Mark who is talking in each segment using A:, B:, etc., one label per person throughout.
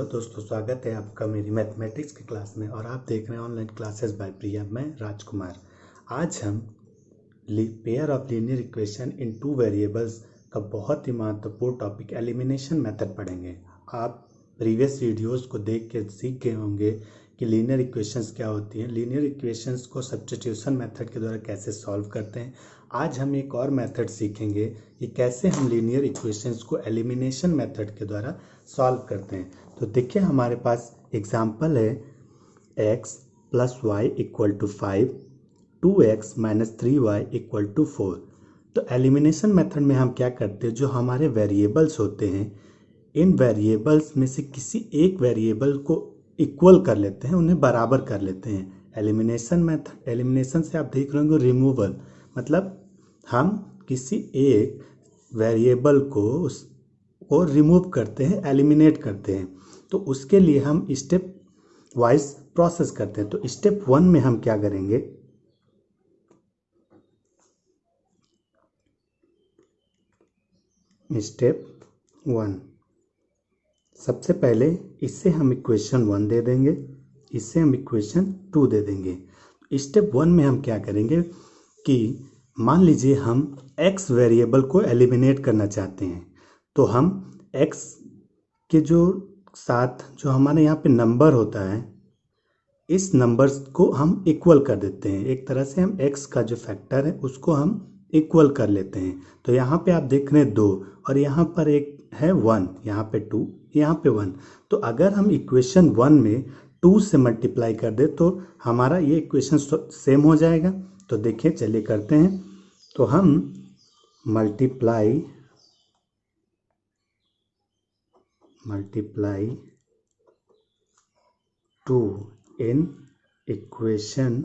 A: दोस्तों, स्वागत है आपका मेरी मैथमेटिक्स की क्लास में और आप देख रहे हैं ऑनलाइन क्लासेस बाय प्रिया। मैं राजकुमार। आज हम pair of linear equation in two variables का बहुत ही महत्वपूर्ण टॉपिक एलिमिनेशन मेथड पढ़ेंगे। आप प्रीवियस वीडियोस को देख के सीख गए होंगे कि लीनियर इक्वेशंस क्या होती हैं, लीनियर इक्वेशंस को सब्स्टिट्यूशन मेथड के द्वारा कैसे सॉल्व करते हैं। आज हम एक और मेथड सीखेंगे कि कैसे हम लीनियर इक्वेशंस को एलिमिनेशन मेथड के द्वारा सॉल्व करते हैं। तो देखिए, हमारे पास एग्जांपल है x + y = 5, 2x - 3y = 4। तो एलिमिनेशन मेथड में हम क्या करते हैं, जो हमारे वेरिएबल्स होते हैं, इन वेरिएबल्स में से किसी एक वेरिएबल को इक्वल कर लेते हैं, उन्हें बराबर कर लेते हैं। एलिमिनेशन मेथड, एलिमिनेशन से आप देख रहे होंगे रिमूवल, मतलब हम किसी एक वेरिएबल को रिमूव करते हैं, एलिमिनेट करते हैं। तो उसके लिए हम स्टेप वाइज प्रोसेस करते हैं। तो स्टेप 1 में हम क्या करेंगे, स्टेप 1 सबसे पहले इससे हम इक्वेशन 1 दे देंगे, इससे हम इक्वेशन 2 दे देंगे। स्टेप 1 में हम क्या करेंगे कि मान लीजिए हम x वेरिएबल को एलिमिनेट करना चाहते हैं, तो हम x के जो साथ जो हमारे यहाँ पे नंबर होता है, इस नंबर्स को हम इक्वल कर देते हैं। एक तरह से हम x का जो फैक्टर है उसको हम इक्वल कर लेते हैं। तो यहाँ पे आप देख रहे हैं 2 और यहाँ पर एक है 1, यहाँ पे 2, यहाँ पे 1। तो अगर हम इक्वेशन 1 में 2 से मल्टीप्लाई कर दे तो हमारा ये इक्वेशन सेम हो जाएगा। तो देखिए, चलिए करते हैं। तो हम मल्टीप्लाई 2 इन इक्वेशन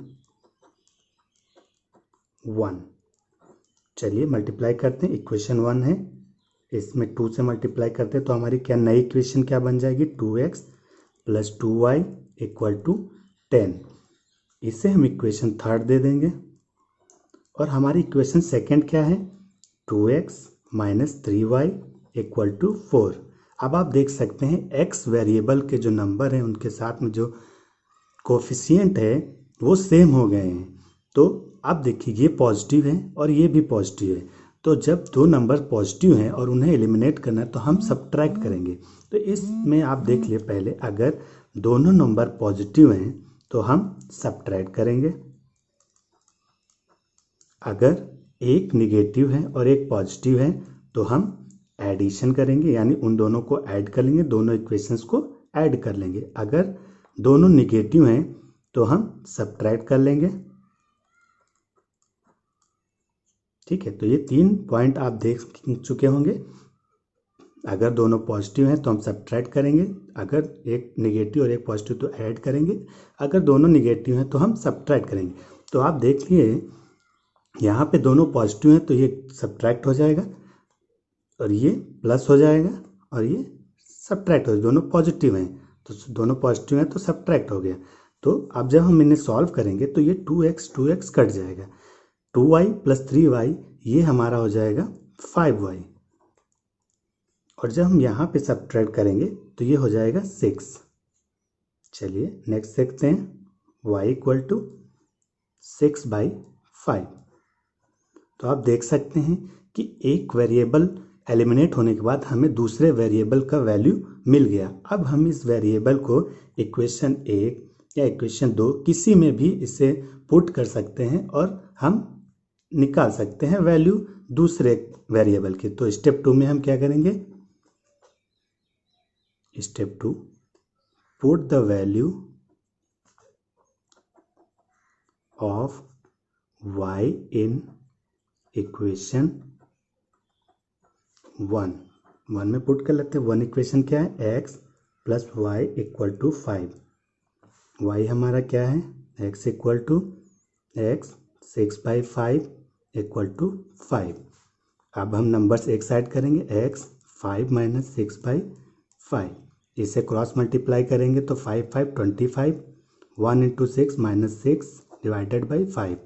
A: 1। चलिए मल्टीप्लाई करते हैं। इक्वेशन 1 है, इसमें 2 से मल्टीप्लाई करते हैं तो हमारी क्या नई इक्वेशन क्या बन जाएगी, 2x + 2y = 10। इसे हम इक्वेशन 3 दे देंगे। और हमारी इक्वेशन सेकंड क्या है, 2x - 3y = 4। अब आप देख सकते हैं x वेरिएबल के जो नंबर हैं उनके साथ में जो कोफिशिएंट है वो सेम हो गए हैं। तो अब देखिए, ये पॉजिटिव है और ये भी पॉजिटिव है। तो जब दो नंबर पॉजिटिव हैं और उन्हें एलिमिनेट करना है तो हम सब्ट्रैक्ट करेंगे। तो इसमें आप देख लिए, पहले अगर दोनों नंबर पॉजिटिव हैं तो हम सब्ट्रैक्ट करेंगे, अगर एक निगेटिव है और एक पॉजिटिव है तो हम एडिशन करेंगे, यानी उन दोनों को ऐड कर लेंगे, दोनों इक्वेशंस को ऐड कर लेंगे। अगर दोनों निगेटिव हैं तो हम सब्ट्रैक्ट कर लेंगे। ठीक है, तो ये 3 पॉइंट आप देख चुके होंगे। अगर दोनों पॉजिटिव हैं तो हम सब्ट्रैक्ट करेंगे, अगर एक निगेटिव और एक पॉजिटिव तो ऐड करेंगे, अगर दोनों निगेटिव हैं तो हम सब्ट्रैक्ट करेंगे। तो आप देखिए, यहाँ पे दोनों पॉजिटिव हैं तो ये सब्ट्रैक्ट हो जाएगा और ये प्लस हो जाएगा और ये सब्ट्रैक्ट हो जाएगा। दोनों पॉजिटिव हैं तो दोनों पॉजिटिव हैं तो सब्ट्रैक्ट हो गया। तो अब जब हम इन्हें सॉल्व करेंगे तो ये 2x कट जाएगा, 2y + 3y ये हमारा हो जाएगा 5y। और जब हम यहाँ पे सब्ट्रैक्ट करेंगे तो ये हो जाएगा 6। चलिए नेक्स्ट देखते हैं, y = 6/5। तो आप देख सकते हैं कि एक वेरिएबल एलिमिनेट होने के बाद हमें दूसरे वेरिएबल का वैल्यू मिल गया। अब हम इस वेरिएबल को इक्वेशन 1 या इक्वेशन 2 किसी में भी इसे पुट कर सकते हैं और हम निकाल सकते हैं वैल्यू दूसरे वेरिएबल की। तो स्टेप 2 में हम क्या करेंगे, step 2, put the value of y in equation 1 में पुट कर लेते हैं। 1 इक्वेशन क्या है, x + y = 5। y हमारा क्या है, x = 6/5 = 5। अब हम नंबर्स एक साइड करेंगे, x 5 - 6/5, इसे क्रॉस मल्टीप्लाई करेंगे तो 5 5 25, 1 × 6 - 6 / 5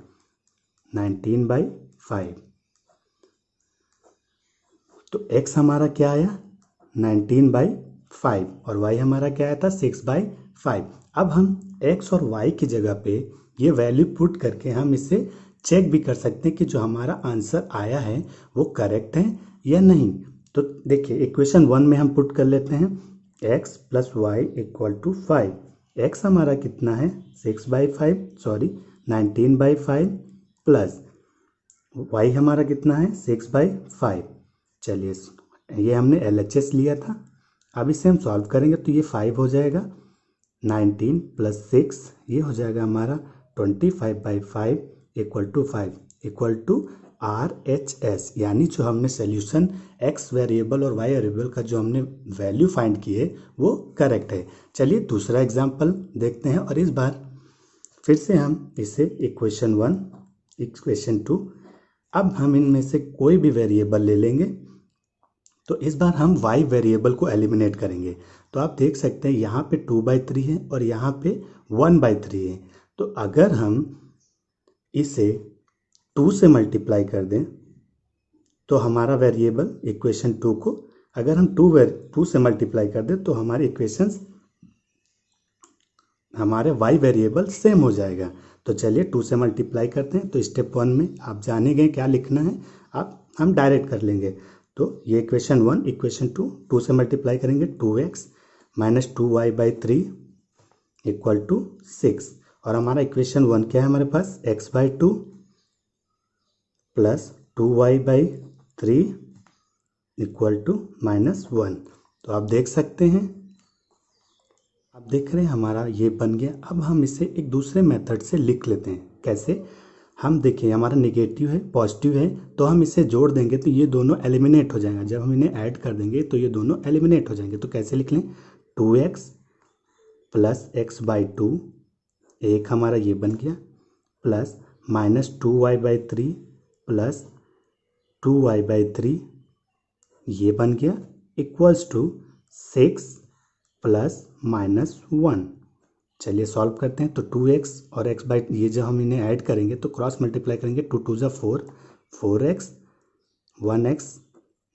A: 19/5। तो x हमारा क्या आया, 19/5। 5 और y हमारा क्या आया था 6/5। अब हम x और y की जगह पे ये वैल्यू पुट करके हम इसे चेक भी कर सकते हैं कि जो हमारा आंसर आया है वो करेक्ट है या नहीं। तो देखिए इक्वेशन 1 में हम पुट कर लेते हैं x plus y equal to 5। x हमारा कितना है 19/5 प्लस y हमारा कितना है 6/5। चलिए ये हमने LHS लिया था, अब इसे हम सॉल्व करेंगे तो ये 5 हो जाएगा, 19 प्लस 6 ये हो जाएगा हमारा 25/5 equal to 5 equal to RHS, यानी जो हमने सोल्यूशन x वेरिएबल और y वेरिएबल का जो हमने वैल्यू फाइंड की है वो करेक्ट है। चलिए दूसरा एग्जांपल देखते हैं और इस बार फिर से हम इसे इक्वेशन 1 इक्वेशन 2, अब हम इनमें से कोई भी वेरिएबल ले लेंगे तो इस बार हम y वेरिएबल को एलिमिनेट करेंगे। तो आप देख सकते हैं यहाँ पे 2/3 है और यहाँ पे 1/3 है। तो अगर हम इसे 2 से मल्टीप्लाई कर दें तो हमारा वेरिएबल इक्वेशन 2 को अगर हम 2 से मल्टीप्लाई कर दें तो हमारे इक्वेशंस हमारे y वेरिएबल सेम हो जाएगा। तो चलिए 2 से मल्टीप्लाई करते हैं। तो स्टेप 1 में आप जाने गए क्या लिखना है, आप हम डायरेक्ट कर लेंगे। तो ये इक्वेशन 1 इक्वेशन 2 से मल्टीप्लाई करेंगे 2x minus 2y/3 equal to 6 और हमारा इक्वेशन 1 क्या है हमारे पास x/2 plus 2y/3 equal to -1। तो आप देख सकते हैं, आप देख रहे हैं हमारा ये बन गया। अब हम इसे एक दूसरे मेथड से लिख लेते हैं। कैसे, हम देखिए हमारा नेगेटिव है पॉजिटिव है तो हम इसे जोड़ देंगे तो ये दोनों एलिमिनेट हो जाएगा। जब हम इन्हें ऐड कर देंगे तो ये दोनों एलिमिनेट हो जाएंगे। तो कैसे लिख लें, 2x प्लस x/2 एक हमारा ये बन गया प्लस -2y/3 प्लस 2y/3 ये बन गया इक्वल्स टू 6 प्लस -1। चलिए सॉल्व करते हैं। तो 2x और x ये जब हम इन्हें ऐड करेंगे तो क्रॉस मल्टीप्लाई करेंगे, 2 2 ज़ा 4, 4x 1x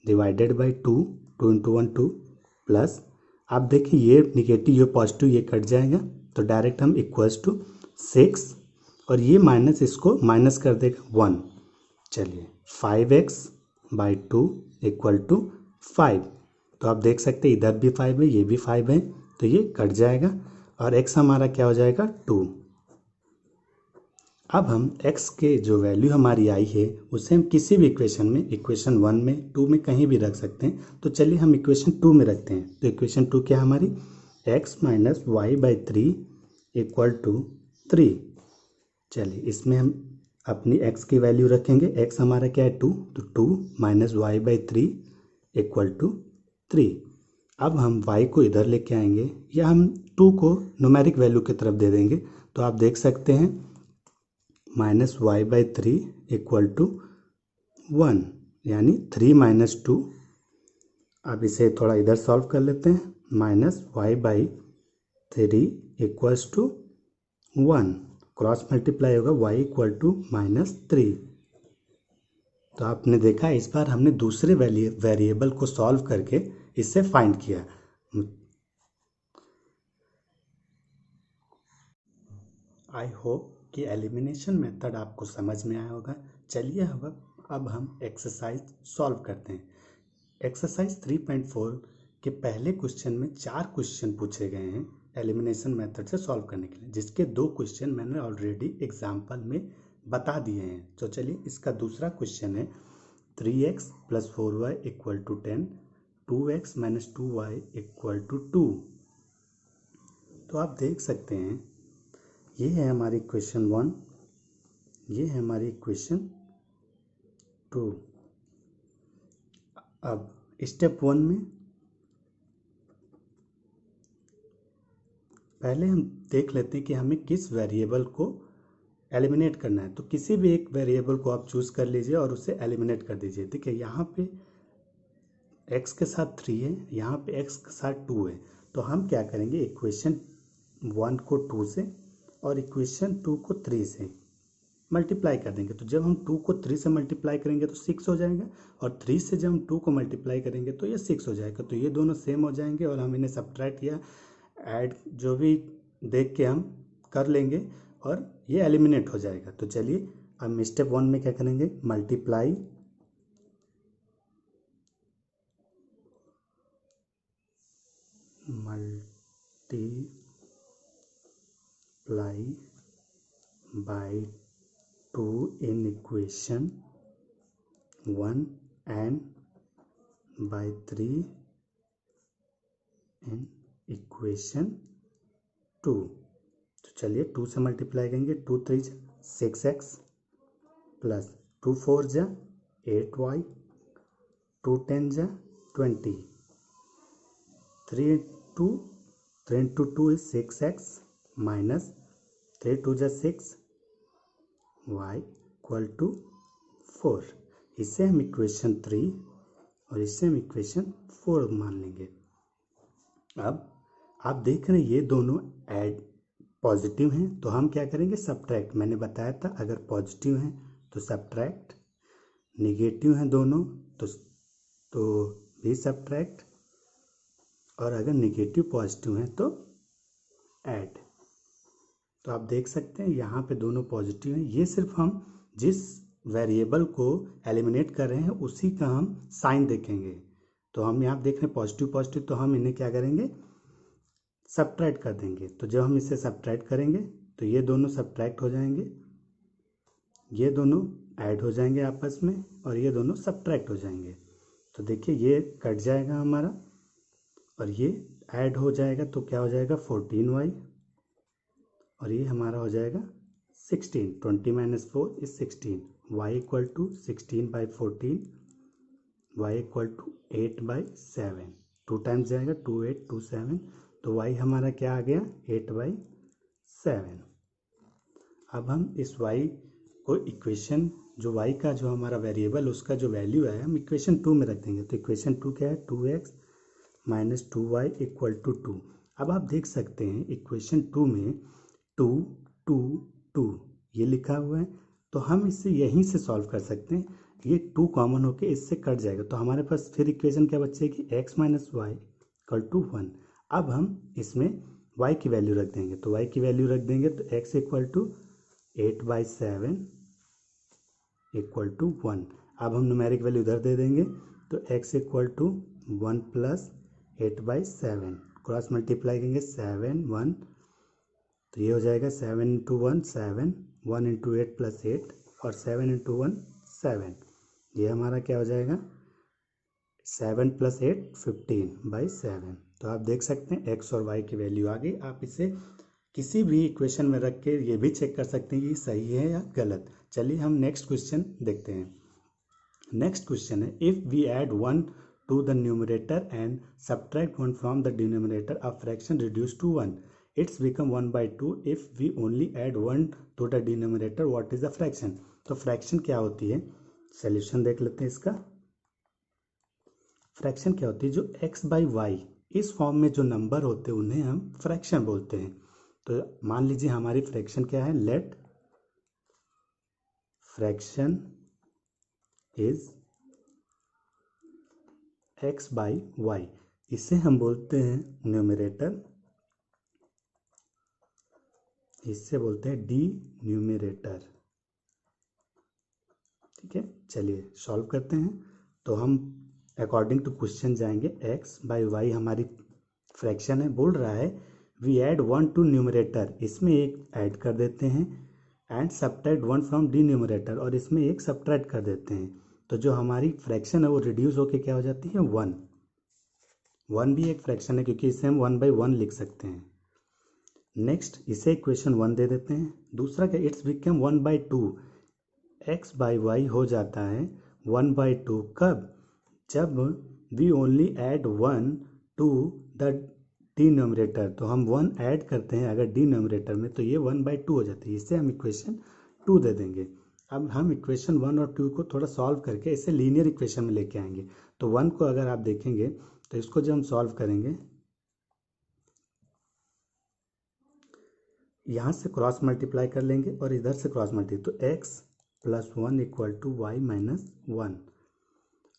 A: divided by 2, 2 into 1 2 plus आप देखिए ये निगेटिव ये पॉजिटिव ये कट जाएगा तो डायरेक्ट हम इक्वल्स टू 6 और ये माइनस इसको माइनस कर देगा 1। चलिए 5x/2 इक्वल टू 5। तो आप देख सकते हैं इधर भी 5 है ये भी 5 है तो ये कट जाएगा और x हमारा क्या हो जाएगा 2। अब हम x के जो वैल्यू हमारी आई है उसे हम किसी भी इक्वेशन में इक्वेशन 1 में 2 में कहीं भी रख सकते हैं। तो चलिए हम इक्वेशन 2 में रखते हैं। तो इक्वेशन 2 क्या हमारी x minus y/3 equal to 3। चलिए इसमें हम अपनी x की वैल्यू रखेंगे। x हमारा क्या है 2, तो 2 माइनस y/3 इक्वल टू 3। अब हम y को इधर लेके आएंगे या हम 2 को न्यूमेरिक वैल्यू की तरफ दे देंगे। तो आप देख सकते हैं -y/3 इक्वल टू 1 यानी 3 माइनस 2। अब इसे थोड़ा इधर सॉल्व कर लेते हैं, -y/3 equals to 1 cross multiply होगा y इक्वल टू -3। तो आपने देखा इस बार हमने दूसरे वेरिएबल को सॉल्व करके इससे फाइंड किया। आई होप कि एलिमिनेशन मेथड आपको समझ में आया होगा। चलिए अब हम एक्सरसाइज सॉल्व करते हैं। एक्सरसाइज 3.4 के पहले क्वेश्चन में 4 क्वेश्चन पूछे गए हैं एलिमिनेशन मेथड से सॉल्व करने के लिए, जिसके 2 क्वेश्चन मैंने ऑलरेडी एग्जाम्पल में बता दिए हैं। तो चलिए इसका दूसरा क्वेश्चन है 3x plus 4y equal to 10, 2x minus 2y equal to 2। तो आप देख सकते हैं ये है हमारी इक्वेशन 1, ये है हमारी इक्वेशन 2। अब स्टेप 1 में पहले हम देख लेते हैं कि हमें किस वेरिएबल को एलिमिनेट करना है। तो किसी भी एक वेरिएबल को आप चूज़ कर लीजिए और उसे एलिमिनेट कर दीजिए। देखिए यहाँ पे x के साथ 3 है, यहाँ पे x के साथ 2 है। तो हम क्या करेंगे, इक्वेशन 1 को 2 से और इक्वेशन 2 को 3 से मल्टीप्लाई कर देंगे। तो जब हम 2 को 3 से मल्टीप्लाई करेंगे तो 6 हो जाएगा, और 3 से जब हम 2 को मल्टीप्लाई करेंगे तो ये 6 हो जाएगा। तो ये दोनों सेम हो जाएंगे और हम इन्हें सब्ट्रैक्ट या ऐड जो भी देख के हम कर लेंगे और ये एलिमिनेट हो जाएगा। तो चलिए अब स्टेप 1 में क्या करेंगे, multiply by 2 in equation 1 and by 3 in equation 2। तो चलिए 2 से मल्टीप्लाई करेंगे, 2 3 6x प्लस 2 4 जा 8y, 2 10 जा 20, 3 into 2 is 6x minus 3 2 जा 6, y इक्वल टू 4। इसे हम इक्वेशन 3 और इसे हम इक्वेशन 4 मान लेंगे। अब आप देख रहे हैं ये दोनों ऐड पॉजिटिव हैं, तो हम क्या करेंगे, सब्ट्रैक्ट। मैंने बताया था अगर पॉजिटिव हैं तो सब्ट्रैक्ट, निगेटिव हैं दोनों तो भी सब्ट्रैक्ट, और अगर निगेटिव पॉजिटिव हैं तो ऐड। तो आप देख सकते हैं यहाँ पे दोनों पॉजिटिव हैं। ये सिर्फ हम जिस वेरिएबल को एलिमिनेट कर रहे हैं उसी का हम साइन देखेंगे। तो हम यहाँ देख रहे हैं पॉजिटिव पॉजिटिव, तो हम इन्हें क्या करेंगे, सब्ट्रैक्ट कर देंगे। तो जब हम इसे सब्ट्रैक्ट करेंगे तो ये दोनों सब्ट्रैक्ट हो जाएंगे, ये दोनों ऐड हो जाएंगे आपस में, और ये दोनों सब्ट्रैक्ट हो जाएंगे। तो देखिए ये कट जाएगा हमारा और ये ऐड हो जाएगा, तो क्या हो जाएगा 14y, और ये हमारा हो जाएगा 16, 20 minus 4 is 16, y equal to 16/14, y equal to 8/7, 2 times जाएगा 2 8 2 7, तो y हमारा क्या आ गया 8/7। अब हम इस y को इक्वेशन जो y का जो हमारा वेरिएबल उसका जो वैल्यू है हम इक्वेशन 2 में रख देंगे। तो इक्वेशन 2 क्या है, 2x minus 2y equal to 2। अब आप देख सकते हैं इक्वेशन 2 में 2 2 2 ये लिखा हुआ है, तो हम इसे यहीं से सॉल्व कर सकते हैं। ये 2 कॉमन होके इससे कट जाएगा, तो हमारे पास फिर इक्वेशन क्या बचेगी, x minus y equal to 1। अब हम इसमें y की वैल्यू रख देंगे, तो y की वैल्यू रख देंगे तो x equal to 8/7 equal to 1। अब हम न्यूमेरिक वैल्यू इधर दे देंगे, तो x equal to 1 plus 8/7, cross multiply करेंगे 7 1, तो ये हो जाएगा 7 इंटू 1 7, 1 इंटू 8 प्लस 8, और 7 इंटू 1 7, ये हमारा क्या हो जाएगा 7 प्लस 8 15/7। तो आप देख सकते हैं x और y की वैल्यू आ गई। आप इसे किसी भी इक्वेशन में रख के ये भी चेक कर सकते हैं कि सही है या गलत। चलिए हम नेक्स्ट क्वेश्चन देखते हैं। नेक्स्ट क्वेश्चन है, if we add 1 to the numerator and subtract 1 from the denominator, a fraction reduced to 1, it's become 1/2 if we only add 1 to the denominator, what is the fraction? तो fraction क्या होती है, solution देख लेते हैं इसका। Fraction क्या होती है, जो x/y इस फॉर्म में जो नंबर होते हैं उन्हें हम फ्रैक्शन बोलते हैं। तो मान लीजिए हमारी फ्रैक्शन क्या है, लेट फ्रैक्शन इज x/y, इसे हम बोलते हैं न्यूमरेटर, इससे बोलते हैं डिन्यूमरेटर। ठीक है, चलिए सॉल्व करते हैं। तो हम अकॉर्डिंग टू क्वेश्चन जाएंगे, x/y हमारी फ्रैक्शन है, बोल रहा है वी ऐड 1 टू न्यूमरेटर, इसमें एक ऐड कर देते हैं, एंड सब्ट्रैक्ट 1 फ्रॉम डिन्यूमरेटर, और इसमें एक सब्ट्रैक्ट कर देते हैं। तो जो हमारी फ्रैक्शन है वो रिड्यूस होके क्या हो जाती है 1। 1 भी एक फ्रैक्शन है क्योंकि इसे हम 1/1 लिख सकते हैं। नेक्स्ट इसे इक्वेशन 1 दे देते हैं। दूसरा क्या, इट्स बिकम 1/2, x/y हो जाता है 1/2 कब, जब we only add 1 to the denominator. तो हम 1 ऐड करते हैं अगर डिनोमिनेटर में तो ये 1/2 हो जाती है, इसे हम इक्वेशन 2 दे देंगे। अब हम इक्वेशन 1 और 2 को थोड़ा सॉल्व करके इसे लीनियर इक्वेशन में लेके आएंगे। तो 1 को अगर आप देखेंगे तो इसको जब हम सॉल्व करेंगे यहाँ से क्रॉस मल्टीप्लाई कर लेंगे और इधर से क्रॉस मल्टीप्लाई, तो x + 1 = y - 1।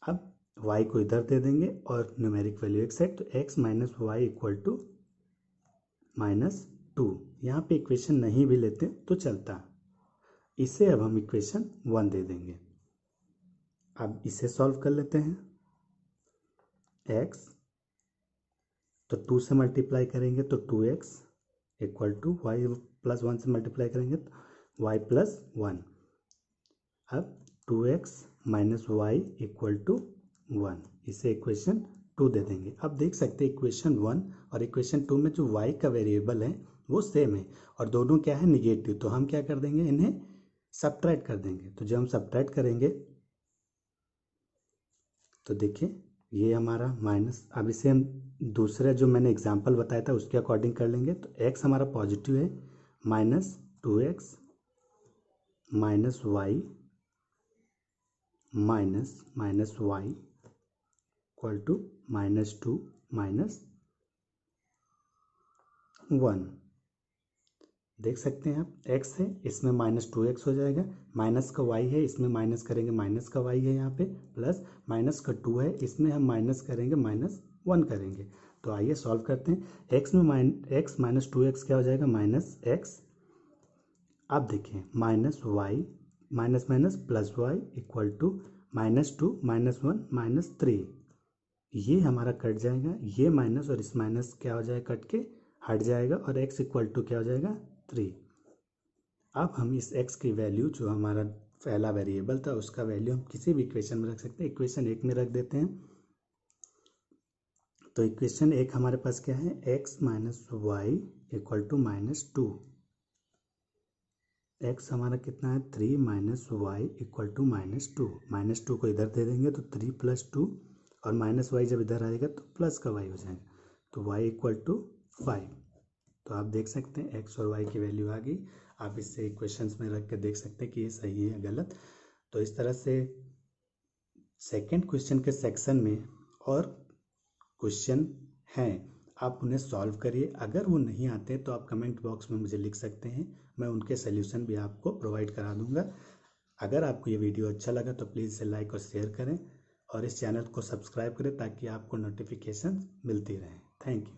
A: अब y को इधर दे देंगे और न्यूमेरिक वैल्यू एक साइड, तो x - y = -2। यहाँ पे इक्वेशन नहीं भी लेते तो चलता, इसे अब हम इक्वेशन 1 दे देंगे। अब इसे सॉल्व कर लेते हैं। x तो 2 से मल्टीप्लाई करेंगे तो 2x = y + 1 से मल्टीप्लाई करेंगे तो y + 1। अब 2x - y = 1, इसे इक्वेशन 2 दे देंगे। अब देख सकते हैं इक्वेशन 1 और इक्वेशन 2 में जो y का वेरिएबल है वो सेम है और दोनों क्या है, निगेटिव। तो हम क्या कर देंगे, इन्हें सब्ट्रैक्ट कर देंगे। तो जब हम सब्ट्रैक्ट करेंगे तो देखिए ये हमारा माइनस, अब इसे हम दूसरे जो मैंने एग्जांपल बताया था उसके अकॉर्डिंग कर लेंगे। तो x हमारा पॉजिटिव है, -2x - y -y = -2 - 1। देख सकते हैं आप, x है इसमें -2x हो जाएगा, माइनस का y है इसमें माइनस करेंगे माइनस का y है यहाँ पे, प्लस माइनस का 2 है इसमें हम माइनस करेंगे -1 करेंगे। तो आइए सॉल्व करते हैं। x - 2x क्या हो जाएगा, -x। अब देखिए -y minus minus plus y = -2 - 1 - 3। ये हमारा कट जाएगा, ये माइनस और इस माइनस क्या हो जाएगा, कट के हट जाएगा और x = क्या हो जाएगा, 3। अब हम इस x की वैल्यू, जो हमारा पहला वेरिएबल था उसका वैल्यू हम किसी भी इक्वेशन में रख सकते हैं। इक्वेशन 1 में रख देते हैं। तो इक्वेशन 1 हमारे पास क्या है, x - y = -2। x हमारा कितना है, 3 - y = -2। -2 को इधर दे देंगे तो 3 + 2 और -y जब इधर आएगा तो प्लस का y हो जाएगा, तो y = 5। तो आप देख सकते हैं x और y की वैल्यू आ गई। आप इससे इक्वेशंस में रख के देख सकते हैं कि ये सही है या गलत। तो इस तरह से सेकंड क्वेश्चन के सेक्शन में और क्वेश्चन हैं, आप उन्हें सॉल्व करिए। अगर वो नहीं आते तो आप कमेंट बॉक्स में मुझे लिख सकते हैं, मैं उनके सल्यूशन भी आपको प्रोवाइड करा दूंगा। अगर आपको ये वीडियो अच्छा लगा तो प्लीज़ इसे लाइक और शेयर करें और इस चैनल को सब्सक्राइब करें ताकि आपको नोटिफिकेशन मिलती रहे। Thank you.